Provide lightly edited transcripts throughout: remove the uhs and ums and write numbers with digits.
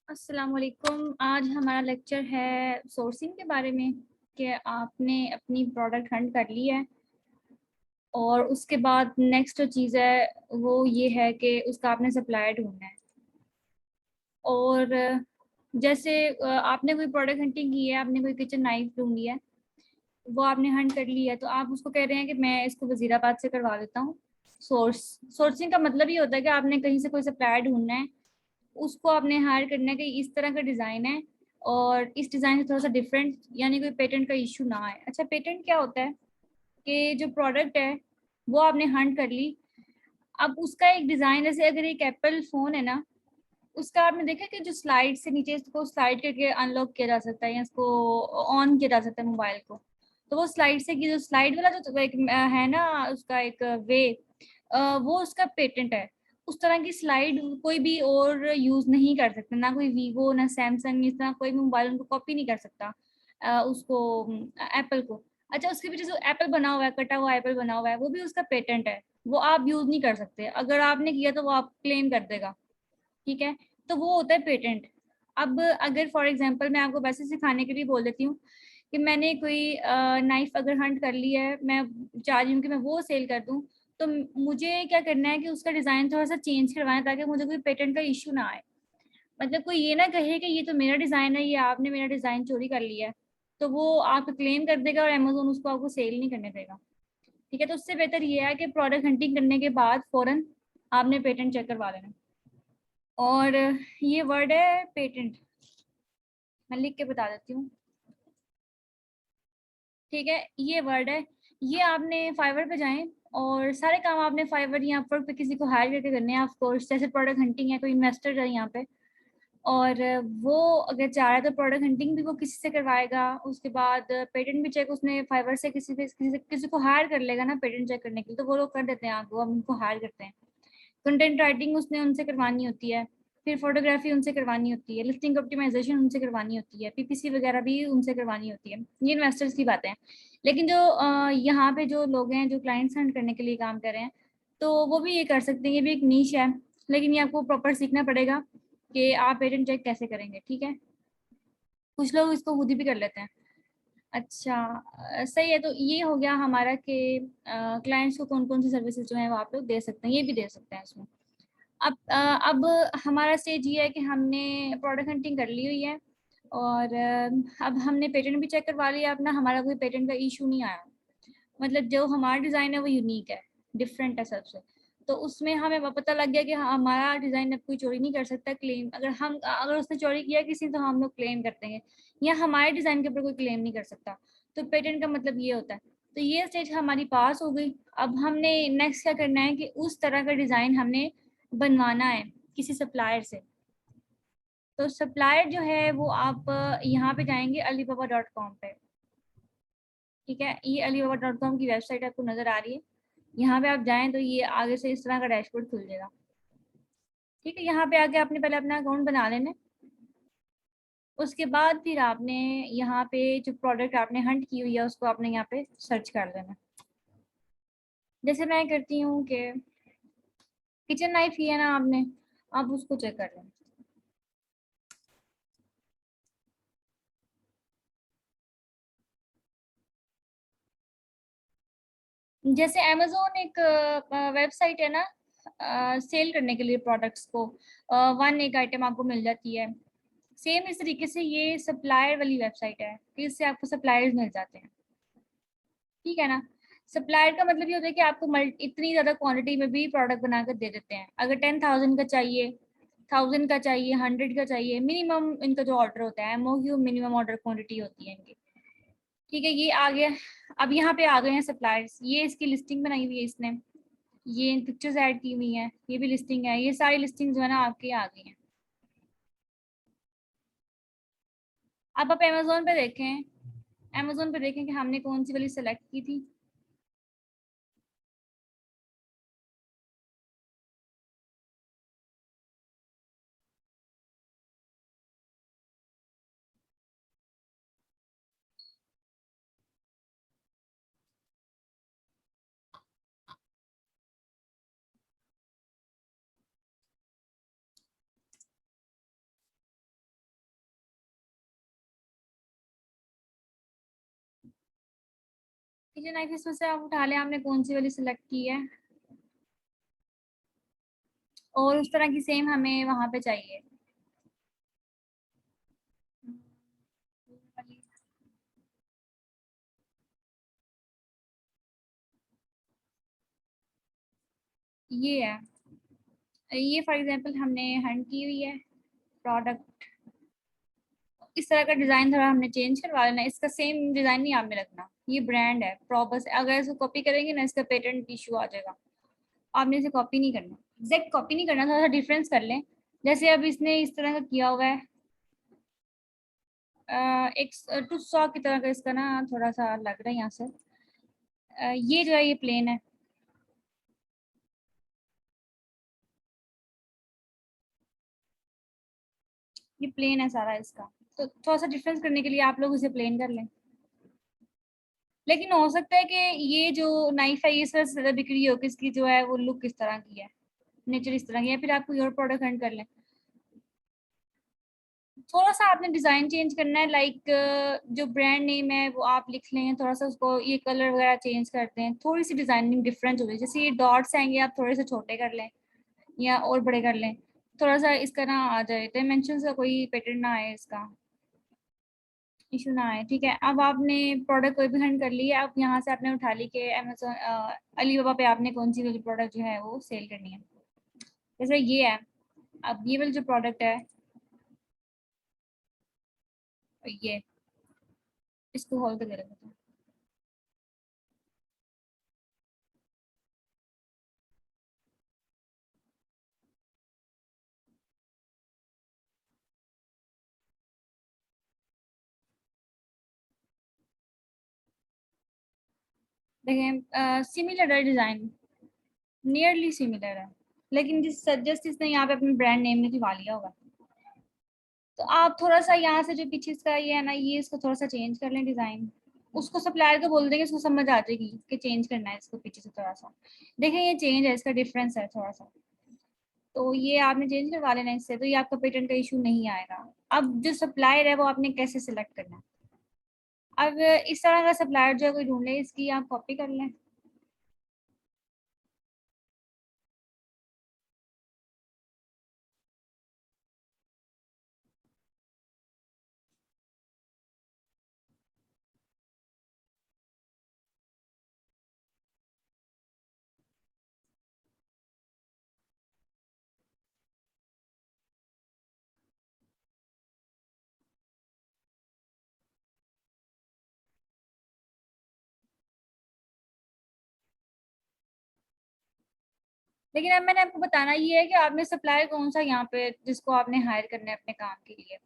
अस्सलाम वालेकुम। आज हमारा लेक्चर है सोर्सिंग के बारे में कि आपने अपनी प्रोडक्ट हंट कर ली है और उसके बाद नेक्स्ट जो चीज़ है वो ये है कि उसका आपने सप्लायर ढूंढना है। और जैसे आपने कोई प्रोडक्ट हंटिंग की है, आपने कोई किचन नाइफ ढूंढी है, वो आपने हंट कर ली है, तो आप उसको कह रहे हैं कि मैं इसको वजीराबाद से करवा देता हूँ। सोर्सिंग का मतलब ये होता है कि आपने कहीं से कोई सप्लायर ढूंढना है, उसको आपने हायर करना है कि इस तरह का डिज़ाइन है और इस डिज़ाइन से थोड़ा सा डिफरेंट, यानी कोई पेटेंट का इशू ना आए। अच्छा, पेटेंट क्या होता है कि जो प्रोडक्ट है वो आपने हंट कर ली, अब उसका एक डिज़ाइन, जैसे अगर एक एप्पल फ़ोन है ना, उसका आपने देखा कि जो स्लाइड से नीचे इसको स्लाइड करके अनलॉक किया जा सकता है या इसको ऑन किया जा सकता है मोबाइल को, तो वो स्लाइड से की जो स्लाइड वाला जो एक है ना, उसका एक वे, वो उसका पेटेंट है। उस तरह की स्लाइड कोई भी और यूज नहीं कर सकता, ना कोई वीवो ना सैमसंग, इस तरह कोई भी मोबाइल उनको कॉपी नहीं कर सकता उसको, एप्पल को। अच्छा, उसके पीछे जो एप्पल बना हुआ है, कटा हुआ एप्पल बना हुआ है, वो भी उसका पेटेंट है, वो आप यूज नहीं कर सकते। अगर आपने किया तो वो आप क्लेम कर देगा, ठीक है। तो वो होता है पेटेंट। अब अगर फॉर एग्जांपल मैं आपको वैसे सिखाने के लिए बोल देती हूँ कि मैंने कोई नाइफ अगर हंट कर ली है, मैं चाह रही हूँ कि मैं वो सेल कर दूँ, तो मुझे क्या करना है कि उसका डिज़ाइन थोड़ा सा चेंज करवाना है ताकि मुझे कोई पेटेंट का इशू ना आए। मतलब कोई ये ना कहे कि ये तो मेरा डिज़ाइन है, ये आपने मेरा डिज़ाइन चोरी कर लिया है, तो वो आप क्लेम कर देगा और अमेजोन उसको आपको सेल नहीं करने देगा। ठीक है, तो उससे बेहतर ये है कि प्रोडक्ट हंटिंग करने के बाद फौरन आपने पेटेंट चेक करवा लेना। और ये वर्ड है पेटेंट, मैं लिख के बता देती हूँ। ठीक है, ये वर्ड है, ये आपने फाइवर पे जाएं और सारे काम आपने फाइवर या अपवर्क पे किसी को हायर करके करने हैं। ऑफ कोर्स जैसे प्रोडक्ट हंटिंग है, कोई इन्वेस्टर है यहाँ पे, और वो अगर चाह रहा है तो प्रोडक्ट हंटिंग भी वो किसी से करवाएगा, उसके बाद पेटेंट भी चेक उसने फाइवर से किसी को हायर कर लेगा ना पेटेंट चेक करने के लिए, तो वो लोग कर देते हैं, आपको हम उनको हायर करते हैं। कंटेंट राइटिंग उसने उनसे करवानी होती है, फिर फोटोग्राफी उनसे करवानी होती है, लिस्टिंग ऑप्टिमाइजेशन उनसे करवानी होती है, पीपीसी वगैरह भी उनसे करवानी होती है। ये इन्वेस्टर्स की बातें हैं। लेकिन जो यहाँ पे जो लोग हैं जो क्लाइंट्स हंट करने के लिए काम कर रहे हैं, तो वो भी ये कर सकते हैं, ये भी एक नीश है। लेकिन ये आपको प्रॉपर सीखना पड़ेगा कि आप पेटेंट चेक कैसे करेंगे, ठीक है। कुछ लोग इसको खुद ही भी कर लेते हैं। अच्छा, सही है। तो ये हो गया हमारा कि क्लाइंट्स को कौन कौन सी सर्विसेज जो है वो आप लोग दे सकते हैं, ये भी दे सकते हैं इसमें। अब हमारा स्टेज ये है कि हमने प्रोडक्ट हंटिंग कर ली हुई है और अब हमने पेटेंट भी चेक करवा लिया अपना, हमारा कोई पेटेंट का इशू नहीं आया। मतलब जो हमारा डिज़ाइन है वो यूनिक है, डिफरेंट है सबसे। तो उसमें हमें पता लग गया कि हाँ, हमारा डिज़ाइन अब कोई चोरी नहीं कर सकता। क्लेम अगर उसने चोरी किया किसी, तो हम लोग क्लेम करते हैं, या हमारे डिज़ाइन के ऊपर कोई क्लेम नहीं कर सकता। तो पेटेंट का मतलब ये होता है। तो ये स्टेज हमारी पास हो गई। अब हमने नेक्स्ट क्या करना है कि उस तरह का डिज़ाइन हमने बनवाना है किसी सप्लायर से। तो सप्लायर जो है वो आप यहाँ पे जाएंगे alibaba.com पे। ठीक है, ये alibaba.com की वेबसाइट आपको नज़र आ रही है। यहाँ पे आप जाएं तो ये आगे से इस तरह का डैशबोर्ड खुल जाएगा। ठीक है, यहाँ पे आके आपने पहले अपना अकाउंट बना लेना है। उसके बाद फिर आपने यहाँ पे जो प्रोडक्ट आपने हंट की हुई है उसको आपने यहाँ पे सर्च कर लेना। जैसे मैं करती हूँ कि किचन नाइफ ही है ना आपने, आप उसको चेक कर लेना। जैसे अमेजोन एक वेबसाइट है ना, सेल करने के लिए प्रोडक्ट्स को, वन एक आइटम आपको मिल जाती है। सेम इस तरीके से ये सप्लायर वाली वेबसाइट है कि इससे आपको सप्लायर्स मिल जाते हैं। ठीक है ना। सप्लायर का मतलब ये होता है कि आपको इतनी ज़्यादा क्वांटिटी में भी प्रोडक्ट बनाकर दे देते हैं। अगर 10,000 का चाहिए, 1000 का चाहिए, 100 का चाहिए, मिनिमम इनका जो ऑर्डर होता है, एमओक्यू मिनिमम ऑर्डर क्वांटिटी होती है इनकी। ठीक है, ये आ गया। अब यहाँ पे आ गए हैं सप्लायर्स, ये इसकी लिस्टिंग बनाई हुई है इसने, ये पिक्चर्स ऐड की हुई हैं, ये भी लिस्टिंग है, ये सारी लिस्टिंग जो है ना आपके आ गई हैं। अब आप अमेजोन पे देखें, अमेजोन पे देखें कि हमने कौन सी वाली सेलेक्ट की थी। किचन नाइफ इसमें से आप उठा लें, आपने कौन सी वाली सिलेक्ट की है, और उस तरह की सेम हमें वहां पे चाहिए। ये है, ये फॉर एग्जांपल हमने हंट की हुई है प्रोडक्ट। इस तरह का डिजाइन थोड़ा हमने चेंज करवा लेना, इसका सेम डिजाइन नहीं आपने रखना। ये ब्रांड है प्रॉबस, अगर इसको कॉपी करेंगे ना इसका पेटेंट इशू आ जाएगा। आपने इसे कॉपी नहीं करना, एग्जैक्ट कॉपी नहीं करना, थोड़ा सा डिफरेंस कर लें। जैसे अब इसने इस तरह का किया हुआ है, एक टू सॉ की तरह का इसका ना थोड़ा सा लग रहा है यहाँ से। ये जो है ये प्लेन है, ये प्लेन है सारा इसका। तो थोड़ा सा डिफरेंस करने के लिए आप लोग इसे प्लेन कर लें। लेकिन हो सकता है कि ये जो नाइफ है ये इस वजह से ज्यादा बिक्री हो कि इसकी जो है वो लुक इस तरह की है, नेचर इस तरह की है, फिर आप कोई और प्रोडक्ट हंट कर लें। थोड़ा सा आपने डिजाइन चेंज करना है, लाइक जो ब्रांड नेम है वो आप लिख लें, थोड़ा सा उसको ये कलर वगैरह चेंज करते हैं, थोड़ी सी डिजाइनिंग डिफरेंट हो जाए। जैसे ये डॉट्स आएंगे आप थोड़े से छोटे कर लें या और बड़े कर लें, थोड़ा सा इसका ना आ जाए, डायमेंशन का कोई पैटर्न ना आए, इसका इशू ना आए। ठीक है, अब आपने प्रोडक्ट कोई भी हंट कर ली है, अब यहाँ से आपने उठा ली कि अमेजोन अलीबाबा पे आपने कौन सी वाली प्रोडक्ट जो है वो सेल करनी है। जैसे ये है, अब ये वाली जो प्रोडक्ट है ये, इसको होल्ड करके रखो। देखें सिमिलर है डिजाइन, नियरली सिमिलर है, लेकिन जिस जस्ट इसने यहाँ पे अपने ब्रांड नेम निकलवा लिया होगा। तो आप थोड़ा सा यहाँ से जो पीछे इसका ये है ना, ये इसको थोड़ा सा चेंज कर लें डिजाइन। उसको सप्लायर को बोल देंगे, इसको समझ आ जाएगी कि चेंज करना है इसको पीछे से थोड़ा सा। देखें ये चेंज है, इसका डिफरेंस है थोड़ा सा, तो ये आपने चेंज करवा लेना इससे, तो ये आपका पेटेंट का इशू नहीं आएगा। अब जो सप्लायर है वो आपने कैसे सिलेक्ट करना है। अब इस तरह का सप्लायर जो है कोई ढूंढे, इसकी आप कॉपी कर लें। लेकिन अब मैंने आपको बताना ये है कि आपने सप्लायर कौन सा यहाँ पे जिसको आपने हायर करना है अपने काम के लिए,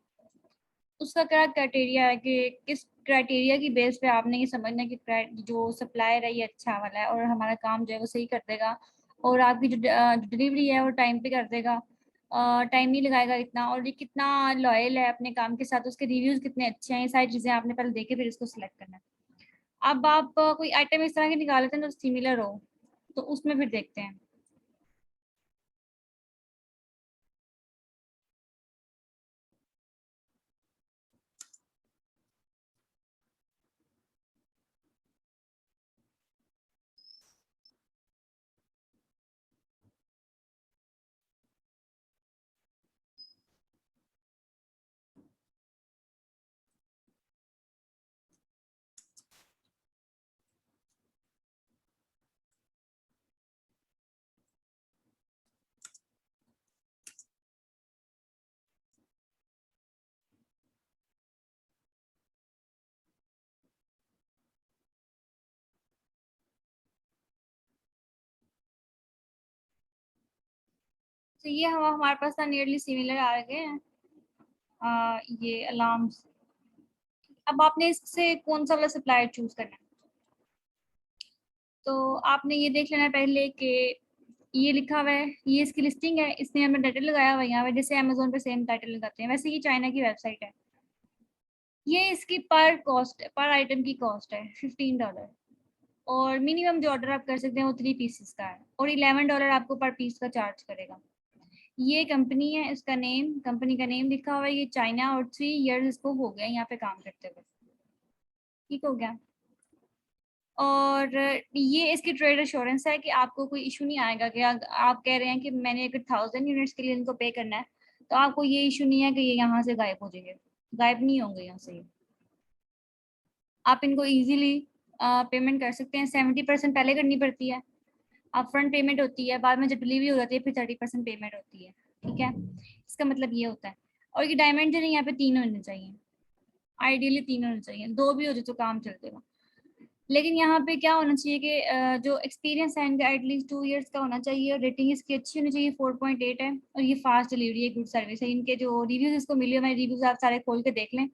उसका क्या क्राइटेरिया है, कि किस क्राइटेरिया की बेस पे आपने ये समझना है कि जो सप्लायर है ये अच्छा वाला है और हमारा काम जो है वो सही कर देगा, और आपकी जो डिलीवरी है वो टाइम पे कर देगा, टाइम नहीं लगाएगा इतना, और ये कितना लॉयल है अपने काम के साथ, उसके रिव्यूज कितने अच्छे हैं, ये सारी चीजें आपने पहले देखे फिर इसको सिलेक्ट करना है। अब आप कोई आइटम इस तरह के निकाल लेते हैं जो सिमिलर हो, तो उसमें फिर देखते हैं। तो ये हम हमारे पास ना नियरली सिमिलर आ गए हैं, ये अलार्म्स। अब आपने इससे कौन सा वाला सप्लायर चूज करना है, तो आपने ये देख लेना है पहले कि ये लिखा हुआ है, ये इसकी लिस्टिंग है, इसने हमें टाइटल लगाया हुआ है यहाँ पे, जैसे अमेजोन पे सेम टाइटल लगाते हैं वैसे ये चाइना की वेबसाइट है। ये इसकी पर कॉस्ट, पर आइटम की कॉस्ट है $15, और मिनिमम जो ऑर्डर आप कर सकते हैं वो 3 पीसेस का है, और $11 आपको पर पीस का चार्ज करेगा। ये कंपनी है, इसका नेम, कंपनी का नेम लिखा हुआ है, ये चाइना, और 3 इयर्स इसको हो गया यहाँ पे काम करते हुए। ठीक हो गया। और ये इसकी ट्रेड एश्योरेंस है कि आपको कोई इशू नहीं आएगा कि आप कह रहे हैं कि मैंने अगर 1000 यूनिट्स के लिए इनको पे करना है तो आपको ये इशू नहीं है कि ये यहाँ से गायब हो जाएंगे, गायब नहीं होंगे यहाँ से। आप इनको इजीली पेमेंट कर सकते हैं। 70% पहले करनी पड़ती है, अपफ्रंट पेमेंट होती है, बाद में जब डिलीवरी हो जाती है फिर 30% पेमेंट होती है। ठीक है, इसका मतलब ये होता है। और ये डायमंड जो है यहाँ पे 3 होने चाहिए, आइडियली 3 होने चाहिए, 2 भी हो जाए तो काम चल देगा। लेकिन यहाँ पे क्या होना चाहिए कि जो एक्सपीरियंस है इनका एटलीस्ट 2 इयर्स का होना चाहिए, और रेटिंग इसकी अच्छी होनी चाहिए, 4.8 है, और ये फास्ट डिलीवरी है, गुड सर्विस है। इनके जो रिव्यूज इसको मिले हुए रिव्यूज आप सारे खोल के देख लें।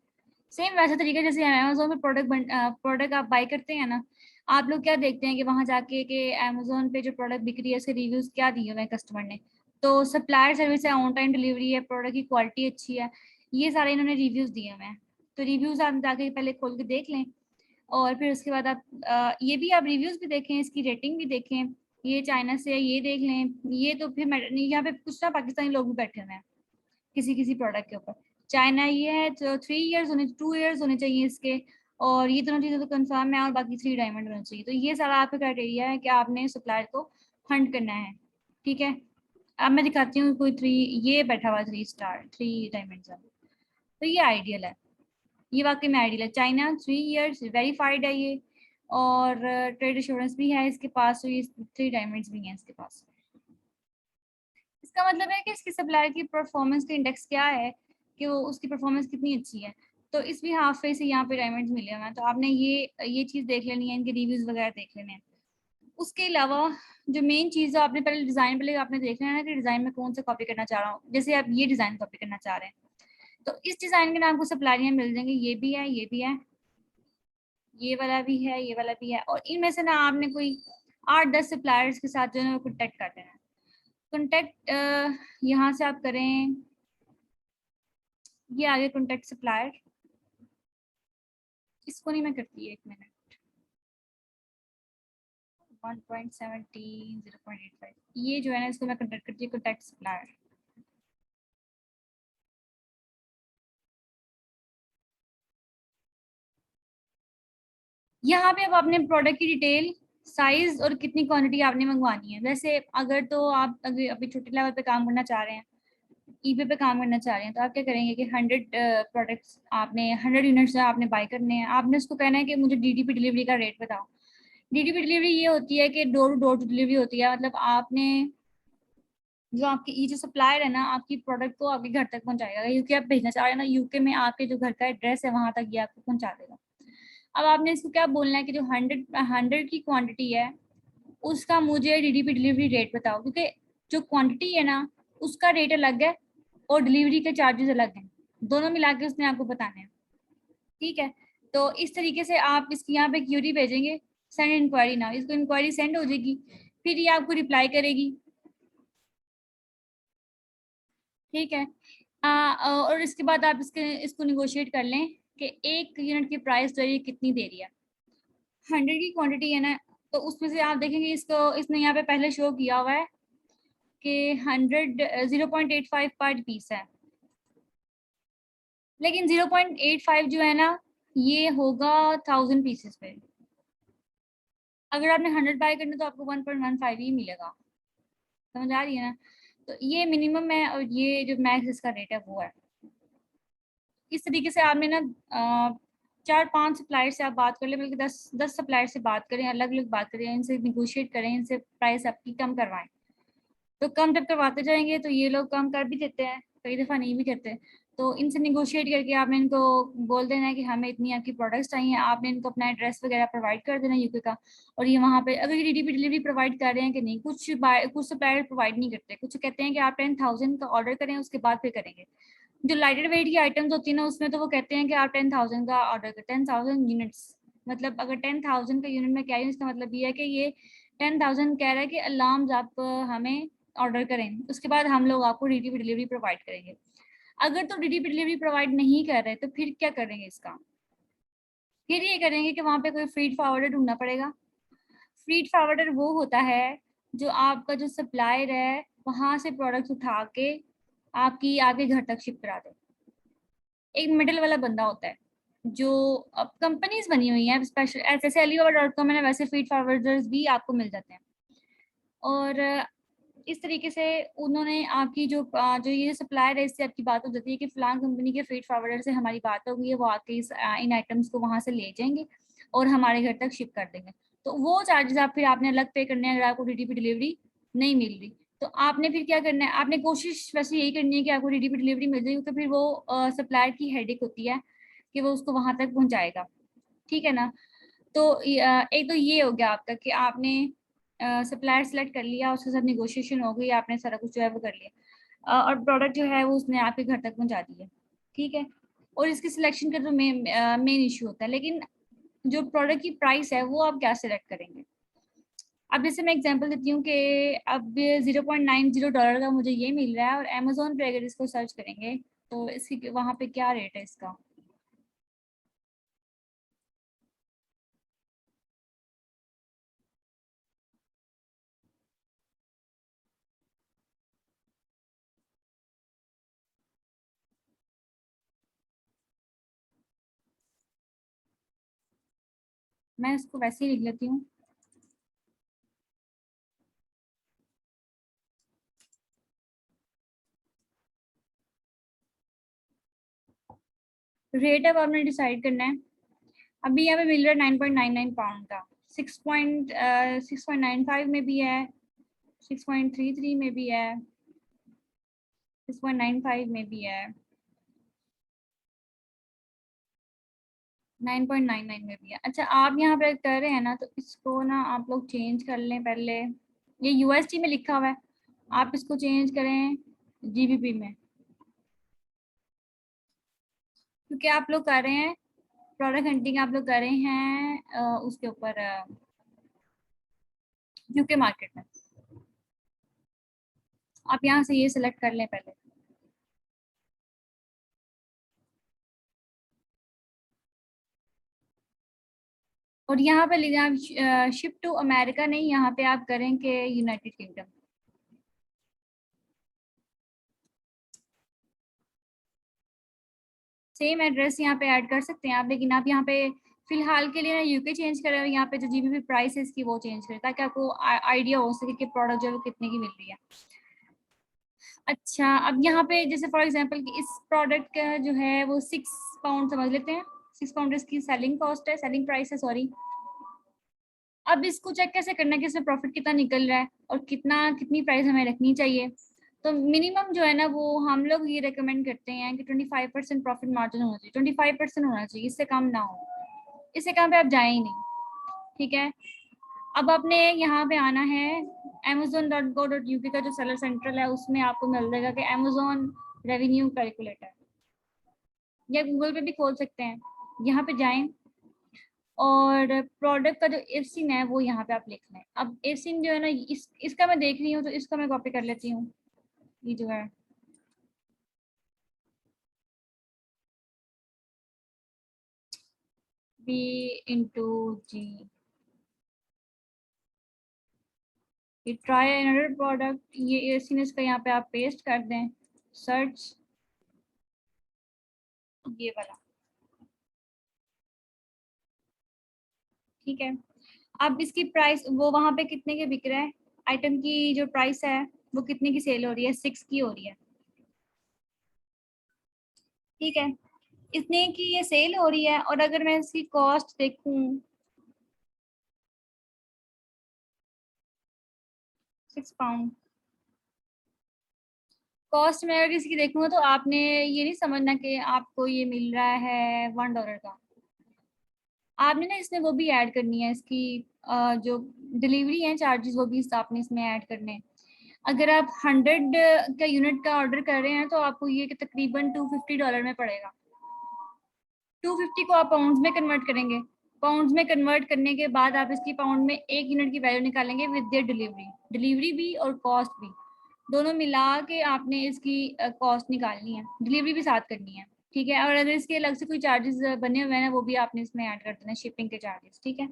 सेम वैसा तरीका जैसे अमेजोन में प्रोडक्ट आप बाई करते हैं ना, आप लोग क्या देखते हैं कि वहां जाके कि अमेजोन पे जो प्रोडक्ट बिक रही है उसके रिव्यूज क्या दिए हुए हैं कस्टमर ने, तो सप्लायर सर्विस है, ऑन टाइम डिलीवरी है, प्रोडक्ट की क्वालिटी अच्छी है, ये सारे इन्होंने रिव्यूज दिए हुए हैं। तो रिव्यूज आप जाके पहले खोल के देख लें, और फिर उसके बाद आप ये भी आप रिव्यूज भी देखें, इसकी रेटिंग भी देखें, ये चाइना से है ये देख लें। ये तो फिर यहाँ पे कुछ ना पाकिस्तानी लोग भी बैठे हुए हैं किसी किसी प्रोडक्ट के ऊपर। चाइना ये है तो 3 इयर्स होने 2 इयर्स होने चाहिए इसके, और ये दोनों चीज़ें तो कंफर्म है, और बाकी 3 डायमंड होने चाहिए। तो ये सारा आपका क्राइटेरिया है कि आपने सप्लायर को हंट करना है। ठीक है, अब मैं दिखाती हूँ कोई 3, ये बैठा हुआ 3 स्टार 3 डायमंड वाला, तो ये आइडियल है, ये वाकई में आइडियल है। चाइना 3 इयर्स वेरीफाइड है ये, और ट्रेड इंश्योरेंस भी है इसके पास, तो ये 3 डायमंड्स भी हैं इसके पास। इसका मतलब है कि इसकी सप्लायर की परफॉर्मेंस का इंडेक्स क्या है, कि वो उसकी परफॉर्मेंस कितनी अच्छी है। तो इस भी हाफ पे से यहाँ पे डायमंड्स मिले हुए हैं, तो आपने ये चीज़ देख लेनी है, इनके रिव्यूज वगैरह देख लेने हैं। उसके अलावा जो मेन चीज़ है, आपने पहले डिज़ाइन पहले आपने देख लेना है कि डिज़ाइन में कौन सा कॉपी करना चाह रहा हूँ। जैसे आप ये डिज़ाइन कॉपी करना चाह रहे हैं तो इस डिज़ाइन के नाम को सप्लायरियाँ मिल जाएंगे, ये भी है, ये भी है, ये वाला भी है, ये वाला भी है, और इनमें से ना आपने कोई 8-10 सप्लायर्स के साथ जो है कॉन्टेक्ट कर देना है। कॉन्टेक्ट यहाँ से आप करें, ये आगे कॉन्टेक्ट सप्लायर, इसको नहीं मैं करती, 1 मिनट, 1.70 0.85, ये जो है ना इसको मैं कॉन्टेक्ट करती हूँ, कॉन्टेक्ट सप्लायर। यहाँ पे अब आपने प्रोडक्ट की डिटेल, साइज और कितनी क्वांटिटी आपने मंगवानी है। वैसे अगर तो आप अगर अभी छोटे लेवल पे काम करना चाह रहे हैं, ईबे पे काम करना चाह रहे हैं, तो आप क्या करेंगे कि 100 प्रोडक्ट्स आपने 100 यूनिट्स आपने बाय करने हैं। आपने उसको कहना है कि मुझे डीडीपी डिलीवरी का रेट बताओ। डीडीपी डिलीवरी ये होती है कि डोर टू डोर डिलीवरी होती है, मतलब आपने जो आपकी ये जो सप्लायर है ना आपकी प्रोडक्ट को आपके घर तक पहुंचाएगा। यूके आप भेजना चाह रहे हैं ना, यूके में आपके जो घर का एड्रेस है वहां तक ये आपको पहुंचा देगा। अब आपने इसको क्या बोलना है कि जो 100 की क्वांटिटी है उसका मुझे डीडीपी डिलीवरी रेट बताओ, क्योंकि जो क्वांटिटी है ना उसका रेट अलग है और डिलीवरी के चार्जेस अलग हैं, दोनों मिला के उसने आपको बताने हैं। ठीक है, तो इस तरीके से आप इसकी यहाँ पे क्यूरी भेजेंगे, सेंड इंक्वायरी नाउ, इसको इंक्वायरी सेंड हो जाएगी, फिर ये आपको रिप्लाई करेगी। ठीक है, और इसके बाद आप इसको निगोशिएट कर लें कि 1 यूनिट की प्राइस जो है ये कितनी दे रही है। 100 की क्वांटिटी है ना, तो उसमें से आप देखेंगे इसको इसने यहाँ पे पहले शो किया हुआ है कि 0.85 पर पीस है, लेकिन 0.85 जो है ना ये होगा 1000 पीसेस पे। अगर आपने 100 बाय करने तो आपको 1.15 ही मिलेगा, समझ आ रही है ना। तो ये मिनिमम है और ये जो मैक्स इसका रेट है वो है। इस तरीके से आपने ना 4-5 सप्लायर से आप बात कर लें, बल्कि 10 सप्लायर से बात करें, अलग अलग बात करें, इनसे निगोशिएट करें, इनसे प्राइस आपकी कम करवाएं। तो कम जब करवाते जाएंगे तो ये लोग कम कर भी देते हैं, कई दफ़ा नहीं भी करते। तो इनसे निगोशिएट करके आपने इनको बोल देना है कि हमें इतनी आपकी प्रोडक्ट्स चाहिए, आपने इनको अपना एड्रेस वगैरह प्रोवाइड कर देना यूके का। और ये वहाँ पे अगर ये डीडीपी डिलीवरी प्रोवाइड कर रहे हैं कि नहीं, कुछ सप्लायर प्रोवाइड नहीं करते, कुछ कहते हैं कि आप 10,000 का ऑर्डर करें उसके बाद फिर करेंगे। जो लाइटर वेट की आइटम्स होती है ना उसमें तो वो कहते हैं कि आप 10,000 का ऑर्डर करें, 10,000 यूनिट्स, मतलब अगर 10,000 का यूनिट में क्या है इसका मतलब ये है कि ये 10,000 कह रहा है कि अलार्म्स आप हमें ऑर्डर करें, उसके बाद हम लोग आपको डीटीपी डिलीवरी प्रोवाइड करेंगे। अगर तो डीटीपी डिलीवरी प्रोवाइड नहीं कर रहे तो फिर क्या करेंगे इसका, फिर ये करेंगे कि वहाँ पे कोई फ्रीड फॉरवर्डर ढूंढना पड़ेगा। फ्रीड फॉरवर्डर वो होता है जो आपका जो सप्लायर है वहाँ से प्रोडक्ट्स उठा के आपके घर तक शिप करा दे। एक मिडिल वाला बंदा होता है, जो अब कंपनीज बनी हुई हैं स्पेशल, जैसे alibaba.com है ना, वैसे फीड फॉरवर्डर्स भी आपको मिल जाते हैं। और इस तरीके से उन्होंने आपकी जो ये सप्लायर है, इससे आपकी बात हो जाती है कि फलां कंपनी के फीड फॉरवर्डर से हमारी बात हो गई है, वो आके इन आइटम्स को वहाँ से ले जाएंगे और हमारे घर तक शिप कर देंगे। तो वो चार्जेस आप फिर आपने अलग पे करने हैं अगर आपको डीटीपी डिलीवरी नहीं मिल रही। तो आपने फिर क्या करना है, आपने कोशिश वैसे यही करनी है कि आपको डीटीपी डिलीवरी मिल जाएगी, तो फिर वो सप्लायर की हेडेक होती है कि वो उसको वहां तक पहुंचाएगा। ठीक है ना। तो एक तो ये हो गया आपका कि आपने सप्लायर सेलेक्ट कर लिया, उसके साथ नेगोशिएशन हो गई, आपने सारा कुछ जो है वो कर लिया, और प्रोडक्ट जो है वो उसने आपके घर तक पहुंचा दिया। ठीक है। और इसकी सिलेक्शन का जो मेन इशू होता है, लेकिन जो प्रोडक्ट की प्राइस है वो आप क्या सिलेक्ट करेंगे। अब जैसे मैं एग्जांपल देती हूँ कि अब $0.90 का मुझे ये मिल रहा है, और अमेजोन पे अगर इसको सर्च करेंगे तो इसकी वहाँ पे क्या रेट है इसका। मैं इसको वैसे ही लिख लेती हूँ। रेट अब आपने डिसाइड करना है। अभी यहाँ पे मिल रहा है 9.99 पाउंड का। 6.95 में भी है, 6.33 में भी है, 6.95 में भी है, 9.99 में भी है। अच्छा, आप यहाँ पे कर रहे हैं ना, तो इसको ना आप लोग चेंज कर लें पहले। ये यूएसडी में लिखा हुआ है, आप इसको चेंज करें जीबीपी में, क्योंकि आप लोग कर रहे हैं प्रोडक्ट हंटिंग, आप लोग कर रहे हैं उसके ऊपर यूके मार्केट में। आप यहाँ से ये सिलेक्ट कर लें पहले। और यहाँ पे लिखा आप शिप टू अमेरिका नहीं, यहाँ पे आप करें कि यूनाइटेड किंगडम। सेम एड्रेस यहाँ पे ऐड कर सकते हैं आप, लेकिन आप यहाँ पे फिलहाल के लिए ना यूके चेंज करें, और यहाँ पे जो जीबीपी प्राइस है इसकी वो चेंज करें, ताकि आपको आइडिया हो सके कि प्रोडक्ट जो है वो कितने की मिल रही है। अच्छा, अब यहाँ पे जैसे फॉर एग्जांपल कि इस प्रोडक्ट का जो है वो 6 पाउंड समझ लेते हैं। 6 पाउंड इसकी सेलिंग कॉस्ट है, सेलिंग प्राइस है, सॉरी। अब इसको चेक कैसे करना है कि इसमें प्रॉफिट कितना निकल रहा है और कितनी प्राइस हमें रखनी चाहिए। तो मिनिमम जो है ना, वो हम लोग ये रेकमेंड करते हैं कि 25% प्रॉफिट मार्जिन होना चाहिए, 25% होना चाहिए, इससे कम ना हो। इससे कम पे आप जाए ही नहीं। ठीक है। अब आपने यहाँ पे आना है, amazon.co.uk का जो सेलर सेंट्रल है उसमें आपको मिल जाएगा कि अमेजोन रेवेन्यू कैलकुलेटर, या गूगल पे भी खोल सकते हैं। यहाँ पे जाएं, और प्रोडक्ट का जो एफसिन है वो यहाँ पे आप लिख लें। अब एफसिन जो है ना, इसका मैं देख रही हूँ, तो इसका मैं कॉपी कर लेती हूँ। ये जो है B/G, ये ट्राई अनदर प्रोडक्ट, ये एफसिन इसका यहाँ पे आप पेस्ट कर दें, सर्च, ये वाला। ठीक है। अब इसकी प्राइस वो वहाँ पे कितने के बिक रहा है, आइटम की जो प्राइस है वो कितने की सेल हो रही है, 6 की हो रही है। ठीक है। इतने की ये सेल हो रही है, और अगर मैं इसकी कॉस्ट देखूं, 6 पाउंड कॉस्ट में अगर किसी की देखूंगा, तो आपने ये नहीं समझना कि आपको ये मिल रहा है $1 का। आपने ना इसमें वो भी ऐड करनी है, इसकी जो डिलीवरी है चार्जेस, वो भी आपने इसमें ऐड करने हैं। अगर आप 100 का यूनिट का ऑर्डर कर रहे हैं, तो आपको ये कि तकरीबन $250 में पड़ेगा। 250 को आप पाउंड्स में कन्वर्ट करेंगे, पाउंड्स में कन्वर्ट करने के बाद आप इसकी पाउंड में 1 यूनिट की वैल्यू निकालेंगे विद देयर डिलीवरी, डिलीवरी भी और कॉस्ट भी, दोनों मिला के आपने इसकी कॉस्ट निकालनी है, डिलीवरी भी साथ करनी है। ठीक है। और अगर इसके अलग से कोई चार्जेस बने हुए हैं, वो भी आपने इसमें ऐड कर देना, शिपिंग के चार्जेस। ठीक है।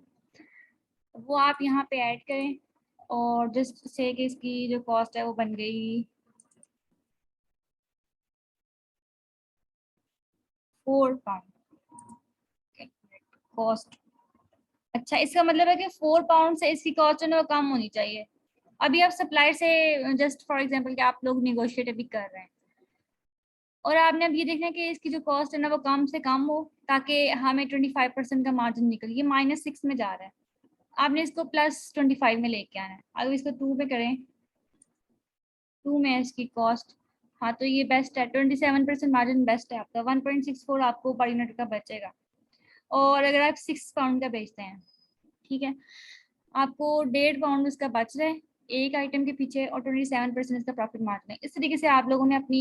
वो आप यहाँ पे ऐड करें, और जस्ट से कि इसकी जो कॉस्ट है वो बन गई 4 पाउंड। कॉस्ट। अच्छा, इसका मतलब है कि 4 पाउंड से इसकी कॉस्ट जो है वो कम होनी चाहिए। अभी आप सप्लायर से जस्ट फॉर एग्जांपल कि आप लोग निगोशिएट अभी कर रहे हैं और आपने अब ये देखना है कि इसकी जो कॉस्ट है ना वो कम से कम हो ताकि हमें 25% का मार्जिन निकले। ये -6 में जा रहा है, आपने इसको +25 में लेके आना है। अगर इसको 2 पे करें, 2 में है इसकी कॉस्ट, हाँ तो ये बेस्ट है, 27% मार्जिन बेस्ट है आपका। 1.64 आपको पर यूनिट का बचेगा। और अगर आप 6 पाउंड का बेचते हैं, ठीक है, आपको 1.5 पाउंड इसका बच रहा है एक आइटम के पीछे और 27% इसका प्रॉफिट मार्जिन है। इस तरीके से आप लोगों ने अपनी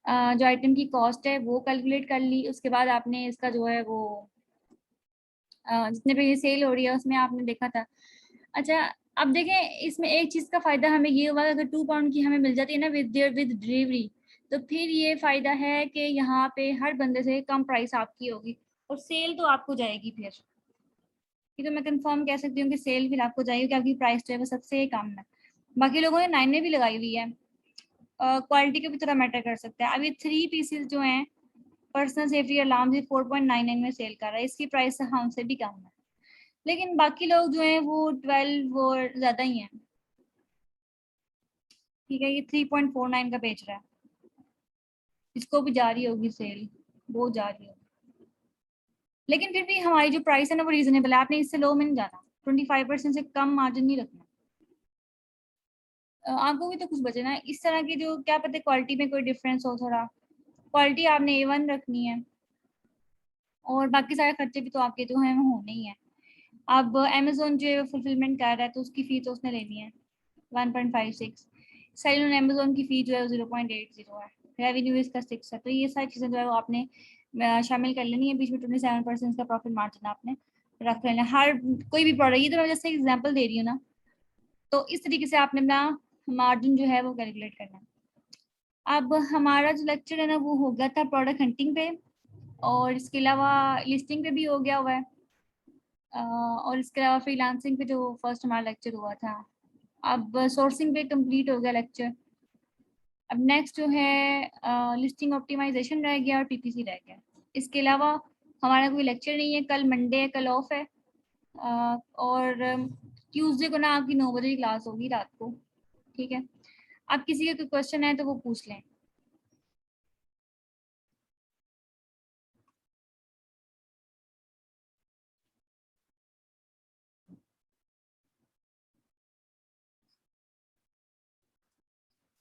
जो आइटम की कॉस्ट है वो कैलकुलेट कर ली। उसके बाद आपने इसका जो है वो जितने पे ये सेल हो रही है उसमें आपने देखा था। अच्छा, अब देखें इसमें एक चीज़ का फ़ायदा हमें ये हुआ, अगर 2 पाउंड की हमें मिल जाती है ना विद डिलीवरी, तो फिर ये फ़ायदा है कि यहाँ पे हर बंदे से कम प्राइस आपकी होगी और सेल तो आपको जाएगी फिर। ये तो मैं कंफर्म कह सकती हूँ कि सेल फिर आपको जाएगी, क्योंकि प्राइस जो है वो सबसे कम है। बाकी लोगों ने 9 में भी लगाई हुई है। क्वालिटी के भी थोड़ा मैटर कर सकता है। अभी 3 पीसेस जो हैं पर्सनल सेफ्टी अलार्म जी 4.99 में सेल कर रहा है, इसकी प्राइस हमसे भी कम है। लेकिन बाकी लोग जो हैं वो 12 और ज़्यादा ही हैं। ठीक है, ये 3.49 का बेच रहा है, इसको भी जा रही होगी सेल, वो जा रही होगी। लेकिन फिर भी हमारी जो प्राइस है ना वो रीजनेबल है, आपने इससे लो में नहीं जाना, 25% से कम मार्जिन नहीं रखना। आपको भी तो कुछ बचे ना इस तरह की, जो क्या पता क्वालिटी में कोई डिफरेंस हो, थोड़ा क्वालिटी आपने A1 रखनी है और बाकी सारे खर्चे भी तो आपके जो हैं वो होने ही हैं। अब अमेजोन जो है फुलफिलमेंट कर रहा है तो उसकी फ़ी तो उसने लेनी है 1.56। सेल ऑन अमेजोन की फ़ी जो है 0.80 है, रेवेन्यू इसका 6 है। तो ये सारी चीज़ें जो है वो आपने शामिल कर लेनी है। बीच में 27% का प्रॉफिट मार्जिन आपने रख लेना है हर कोई भी प्रोडक्ट। ये तो मैं जैसे एग्जाम्पल दे रही हूँ ना, तो इस तरीके से आपने अपना मार्जिन जो है वो कैलकुलेट करना है। अब हमारा जो लेक्चर है ना वो हो गया था प्रोडक्ट हंटिंग पे, और इसके अलावा लिस्टिंग पे भी हो गया हुआ है, और इसके अलावा फ्रीलांसिंग पे जो फर्स्ट हमारा लेक्चर हुआ था। अब सोर्सिंग पे कंप्लीट हो गया लेक्चर। अब नेक्स्ट जो है लिस्टिंग ऑप्टिमाइजेशन रह गया और पीपीसी रह गया। इसके अलावा हमारा कोई लेक्चर नहीं है, कल मंडे है, कल ऑफ है। और ट्यूसडे को ना आपकी 9 बजे की क्लास होगी रात को, ठीक है। आप किसी का कोई क्वेश्चन है तो वो पूछ लें।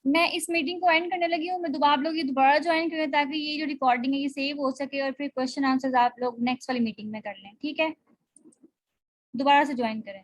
मैं इस मीटिंग को एंड करने लगी हूँ। मैं दोबारा आप लोग ये दोबारा ज्वाइन करें ताकि ये जो रिकॉर्डिंग है ये सेव हो सके और फिर क्वेश्चन आंसर्स आप लोग नेक्स्ट वाली मीटिंग में कर लें, ठीक है। दोबारा से ज्वाइन करें।